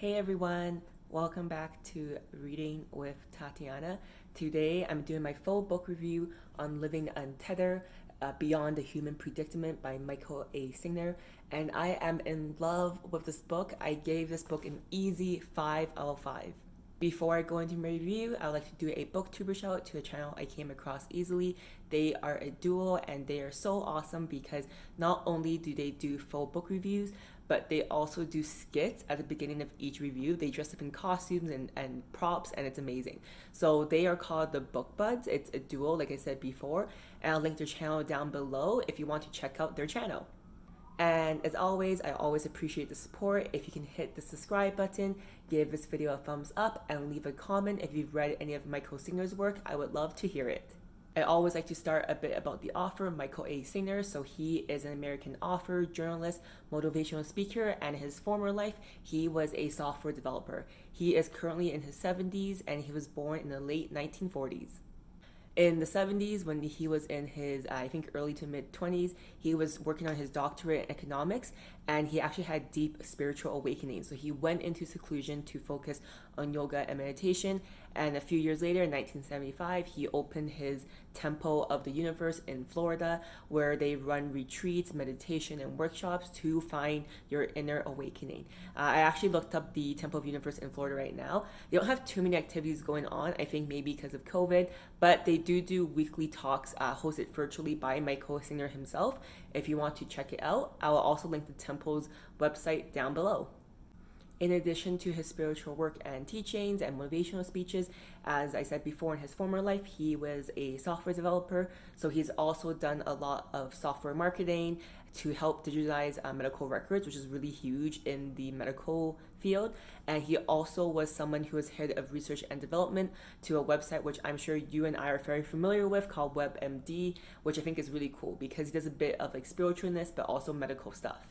Hey everyone, welcome back to Reading with Tatiana. Today I'm doing my full book review on Living Untethered, Beyond the Human Predicament by Michael A. Singer, and I am in love with this book. I gave this book an easy 5 out of 5. Before I go into my review, I would like to do a Booktuber Shoutout to a channel I came across easily. They are a duo and they are so awesome because not only do they do full book reviews, but they also do skits at the beginning of each review. They dress up in costumes and props, and it's amazing. So they are called the Book Buds. It's a duo, like I said before, and I'll link their channel down below if you want to check out their channel. And as always, I always appreciate the support. If you can hit the subscribe button, give this video a thumbs up, and leave a comment if you've read any of Michael Singer's work. I would love to hear it. I always like to start a bit about the author, Michael A. Singer. So he is an American author, journalist, motivational speaker, and in his former life, he was a software developer. He is currently in his 70s, and he was born in the late 1940s. In the 70s, when he was in his, I think, early to mid 20s, he was working on his doctorate in economics, and he actually had deep spiritual awakening. So he went into seclusion to focus on yoga and meditation. And a few years later, in 1975, he opened his Temple of the Universe in Florida, where they run retreats, meditation, and workshops to find your inner awakening. I actually looked up the Temple of the Universe in Florida right now. They don't have too many activities going on, I think maybe because of COVID, but they do weekly talks hosted virtually by Michael Singer himself. If you want to check it out, I will also link the temple's website down below. In addition to his spiritual work and teachings and motivational speeches, as I said before, in his former life, he was a software developer. So he's also done a lot of software marketing to help digitize medical records, which is really huge in the medical field. And he also was someone who was head of research and development to a website which I'm sure you and I are very familiar with called WebMD, which I think is really cool because he does a bit of like spiritualness but also medical stuff.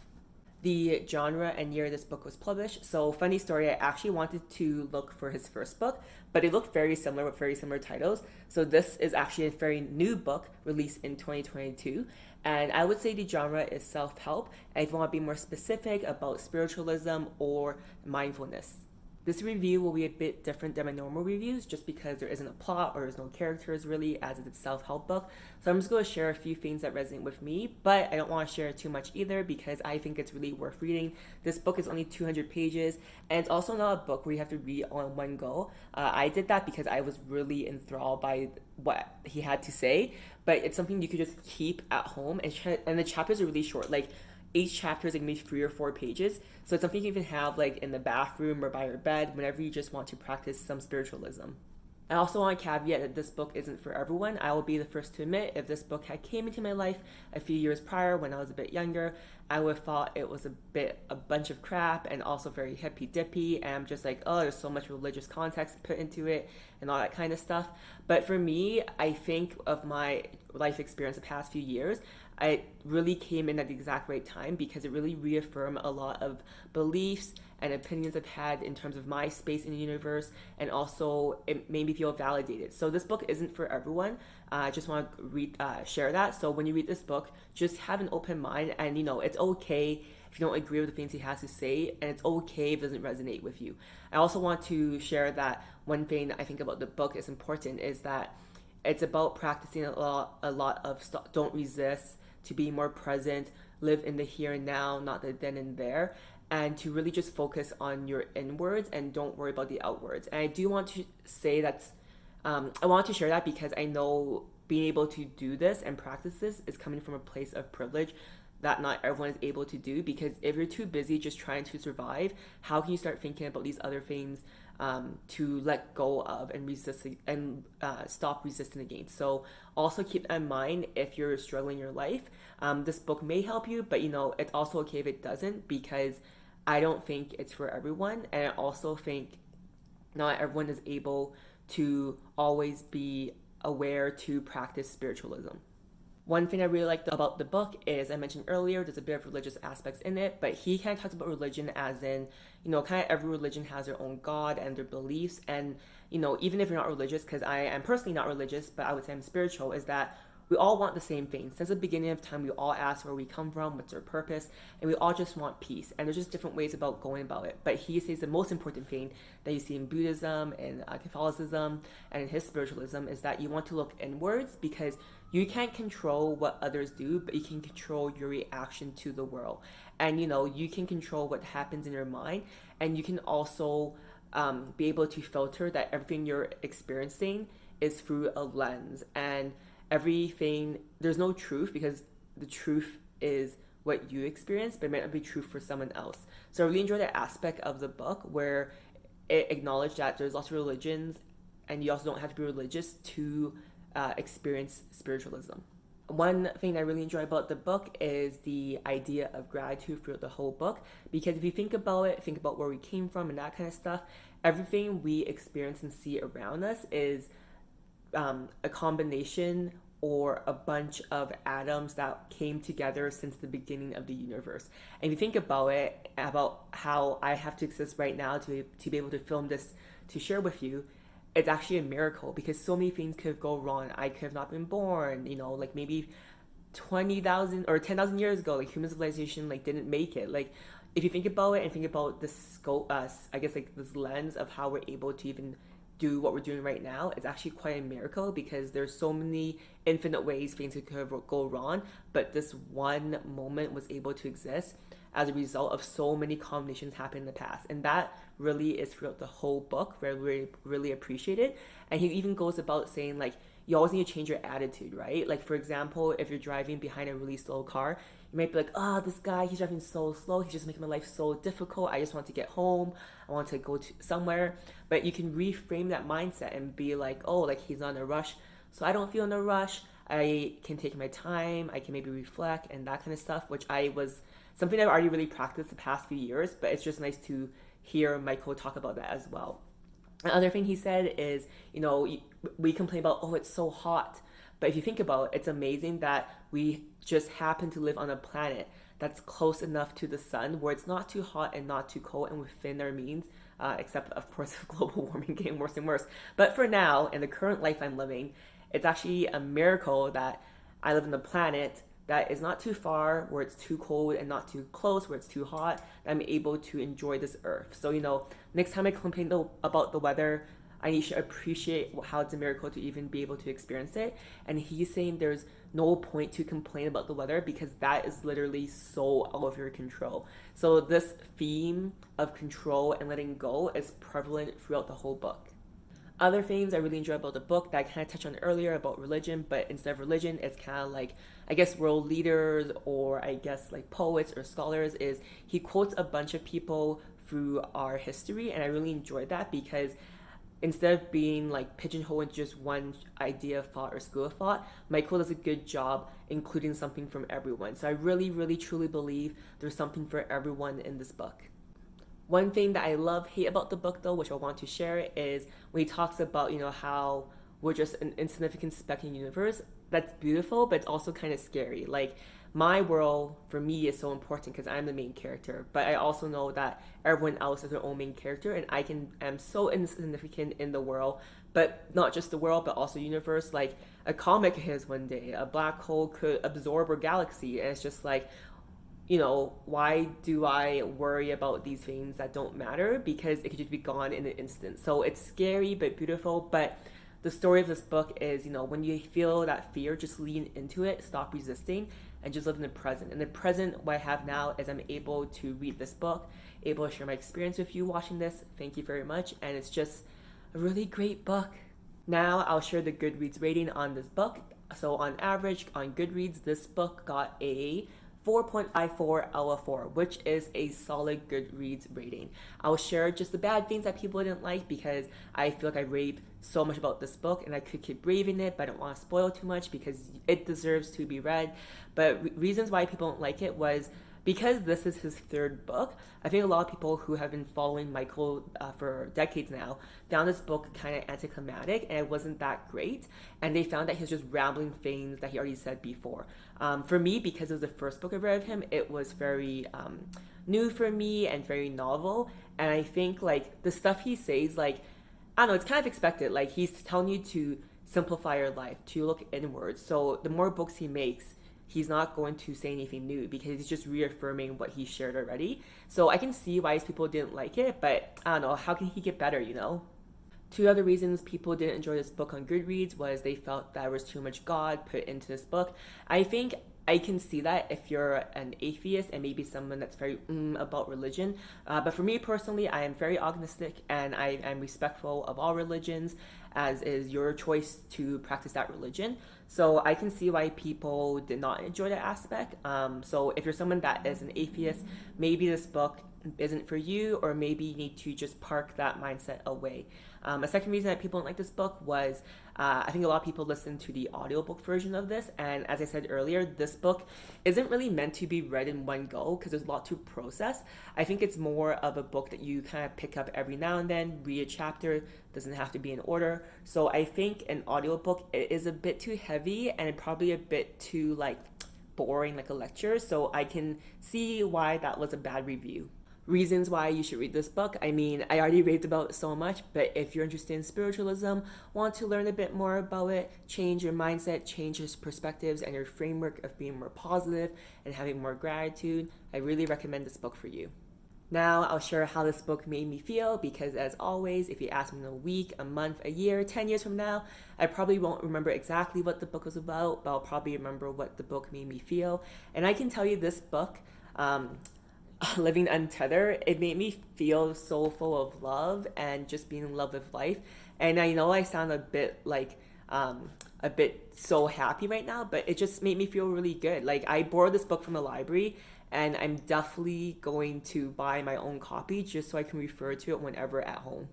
The genre and year this book was published. So funny story, I actually wanted to look for his first book, but it looked very similar with very similar titles. So this is actually a very new book released in 2022. And I would say the genre is self-help. And if you want to be more specific about spiritualism or mindfulness. This review will be a bit different than my normal reviews just because there isn't a plot or there's no characters really as it's a self-help book. So I'm just going to share a few things that resonate with me, but I don't want to share too much either because I think it's really worth reading. This book is only 200 pages and it's also not a book where you have to read all in one go. I did that because I was really enthralled by what he had to say, but it's something you could just keep at home and the chapters are really short. Like each chapter is like maybe 3 or 4 pages. So it's something you can have like in the bathroom or by your bed whenever you just want to practice some spiritualism. I also want to caveat that this book isn't for everyone. I will be the first to admit if this book had came into my life a few years prior when I was a bit younger, I would have thought it was a bunch of crap and also very hippy dippy, and I'm just like, oh, there's so much religious context put into it and all that kind of stuff. But for me, I think of my life experience the past few years, I really came in at the exact right time because it really reaffirmed a lot of beliefs and opinions I've had in terms of my space in the universe, and also it made me feel validated. So this book isn't for everyone. I just want to share that. So when you read this book, just have an open mind, and it's okay if you don't agree with the things he has to say, and it's okay if it doesn't resonate with you. I also want to share that one thing I think about the book is important is that it's about practicing a lot of don't resist, to be more present, live in the here and now, not the then and there, and to really just focus on your inwards and don't worry about the outwards. And I do want to say I want to share that because I know being able to do this and practice this is coming from a place of privilege that not everyone is able to do, because if you're too busy just trying to survive, how can you start thinking about these other things to let go of and resist and stop resisting against? So also keep that in mind if you're struggling in your life. This book may help you, but it's also okay if it doesn't, because I don't think it's for everyone, and I also think not everyone is able to always be aware to practice spiritualism. One thing I really liked about the book is, I mentioned earlier, there's a bit of religious aspects in it, but he kind of talks about religion as in, kind of every religion has their own God and their beliefs. And, even if you're not religious, because I am personally not religious, but I would say I'm spiritual, is that we all want the same thing. Since the beginning of time, we all ask where we come from, what's our purpose, and we all just want peace. And there's just different ways about going about it. But he says the most important thing that you see in Buddhism and Catholicism and in his spiritualism is that you want to look inwards, because you can't control what others do, but you can control your reaction to the world. And you can control what happens in your mind, and you can also be able to filter that everything you're experiencing is through a lens. And everything, there's no truth, because the truth is what you experience, but it might not be true for someone else. So I really enjoy that aspect of the book where it acknowledged that there's lots of religions, and you also don't have to be religious to experience spiritualism. One thing I really enjoy about the book is the idea of gratitude throughout the whole book, because if you think about it, think about where we came from and that kind of stuff, everything we experience and see around us is a combination or a bunch of atoms that came together since the beginning of the universe. And if you think about it, about how I have to exist right now to be able to film this to share with you, it's actually a miracle, because so many things could go wrong. I could have not been born, like maybe 20,000 or 10,000 years ago, like human civilization didn't make it. Like if you think about it and think about the scope, I guess this lens of how we're able to even do what we're doing right now, it's actually quite a miracle, because there's so many infinite ways things could go wrong, but this one moment was able to exist as a result of so many combinations happening in the past. And that really is throughout the whole book, where I really appreciate it. And he even goes about saying you always need to change your attitude, right? Like for example, if you're driving behind a really slow car, you might be like, this guy, he's driving so slow, he's just making my life so difficult, I just want to get home, I want to go to somewhere. But you can reframe that mindset and be like, he's not in a rush, so I don't feel in a rush, I can take my time, I can maybe reflect and that kind of stuff, which was something I've already really practiced the past few years, but it's just nice to hear Michael talk about that as well. Another thing he said is, we complain about, it's so hot. But if you think about it, it's amazing that we just happen to live on a planet that's close enough to the sun where it's not too hot and not too cold and within our means, except of course global warming getting worse and worse. But for now, in the current life I'm living, it's actually a miracle that I live on a planet that is not too far where it's too cold and not too close where it's too hot, that I'm able to enjoy this earth. So, next time I complain about the weather, I should appreciate how it's a miracle to even be able to experience it. And he's saying there's no point to complain about the weather, because that is literally so out of your control. So this theme of control and letting go is prevalent throughout the whole book. Other things I really enjoy about the book that I kind of touched on earlier about religion, but instead of religion, it's kind of I guess world leaders, or I guess poets or scholars, is he quotes a bunch of people through our history. And I really enjoyed that, because instead of being pigeonholed into just one idea of thought or school of thought, Michael does a good job including something from everyone. So I really, really, truly believe there's something for everyone in this book. One thing that I hate about the book though, which I want to share, is when he talks about, how we're just an insignificant speck in the universe. That's beautiful, but it's also kind of scary. My world, for me, is so important because I'm the main character, but I also know that everyone else is their own main character, and am so insignificant in the world, but not just the world, but also universe. A comet could hit us one day, a black hole could absorb our galaxy, and it's just why do I worry about these things that don't matter? Because it could just be gone in an instant. So it's scary but beautiful. But the story of this book is, when you feel that fear, just lean into it, stop resisting, and just live in the present. And the present, what I have now, is I'm able to read this book, able to share my experience with you watching this. Thank you very much. And it's just a really great book. Now I'll share the Goodreads rating on this book. So on average, on Goodreads, this book got a 4.54 out of 4, which is a solid Goodreads rating. I'll share just the bad things that people didn't like, because I feel like I raved so much about this book and I could keep raving it, but I don't want to spoil too much because it deserves to be read. But reasons why people don't like it was because this is his third book. I think a lot of people who have been following Michael for decades now found this book kind of anticlimactic and it wasn't that great. And they found that he was just rambling things that he already said before. For me, because it was the first book I read of him, it was very new for me and very novel. And I think the stuff he says, I don't know, it's kind of expected. He's telling you to simplify your life, to look inwards. So the more books he makes, he's not going to say anything new because he's just reaffirming what he shared already. So I can see why people didn't like it, but I don't know, how can he get better, you know? Two other reasons people didn't enjoy this book on Goodreads was they felt that there was too much God put into this book. I think I can see that if you're an atheist and maybe someone that's very about religion. But for me personally, I am very agnostic and I am respectful of all religions, as is your choice to practice that religion. So I can see why people did not enjoy that aspect. So if you're someone that is an atheist, maybe this book isn't for you, or maybe you need to just park that mindset away. A second reason that people don't like this book was I think a lot of people listen to the audiobook version of this, and as I said earlier, this book isn't really meant to be read in one go because there's a lot to process. I think it's more of a book that you kind of pick up every now and then, read a chapter, doesn't have to be in order. So I think an audiobook, it is a bit too heavy and probably a bit too like boring like a lecture, so I can see why that was a bad review. Reasons why you should read this book. I mean, I already raved about it so much, but if you're interested in spiritualism, want to learn a bit more about it, change your mindset, change your perspectives and your framework of being more positive and having more gratitude, I really recommend this book for you. Now I'll share how this book made me feel, because as always, if you ask me in a week, a month, a year, 10 years from now, I probably won't remember exactly what the book was about, but I'll probably remember what the book made me feel. And I can tell you this book, Living Untethered, it made me feel so full of love and just being in love with life. And I know I sound a bit like a bit so happy right now, but it just made me feel really good. Like, I borrowed this book from the library and I'm definitely going to buy my own copy just so I can refer to it whenever at home.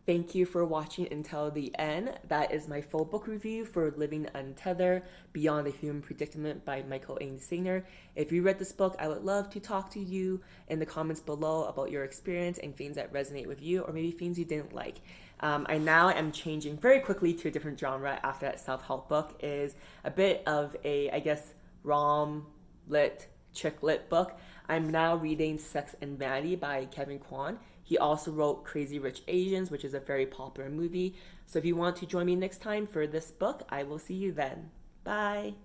Thank you for watching until the end. That is my full book review for Living Untethered, Beyond the Human Predicament by Michael A. Singer. If you read this book, I would love to talk to you in the comments below about your experience and things that resonate with you, or maybe things you didn't like. I now am changing very quickly to a different genre after that self-help book. Is a bit of a, I guess, rom-lit, chick-lit book. I'm now reading Sex and Vanity by Kwan. He also wrote Crazy Rich Asians, which is a very popular movie. So if you want to join me next time for this book, I will see you then. Bye!